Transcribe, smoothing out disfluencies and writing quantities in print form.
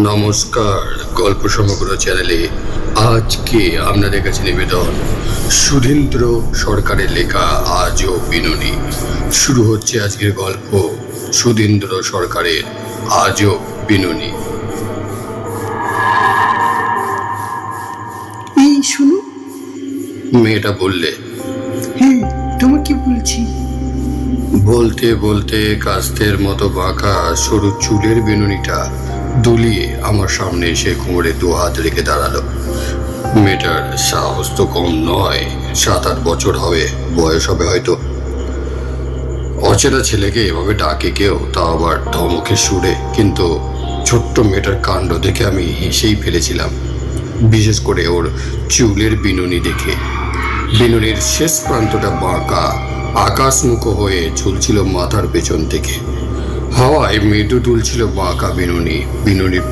নমস্কার, গল্প সমগ্র চ্যানেলে আজকে আপনাদের কাছে নিবেদন সুধীন্দ্র সরকারের লেখা আজও বিনুনি। শুরু হচ্ছে আজকের গল্প সুধীন্দ্র সরকারের আজও বিনুনি। এই শুনো। মেয়েটা বললে। হ্যাঁ, তোমাকে বলছি। বলতে বলতে কাস্তের মতো বাঁকা সরু চুলের বিনুনিটা দুলিয়ে আমার সামনে এসে কোমরে দু হাত রেখে দাঁড়ালো। মেয়েটার সাহস তো কম নয়, 7-8 বছর হবে, বয়স হবে হয়তো। অচেনা ছেলেকে এভাবে ডাকে কেউ, তা আবার ধমকে সুরে। কিন্তু ছোট্ট মেয়েটার কাণ্ড দেখে আমি হেসেই ফেলেছিলাম, বিশেষ করে ওর চুলের বিনুনি দেখে। বিনুনির শেষ প্রান্তটা বাঁকা, আকাশমুখো হয়ে ঝুলছিল মাথার পেছন থেকে। হাওয়ায় মৃদু দুলছিল বাঁকা বিনুনির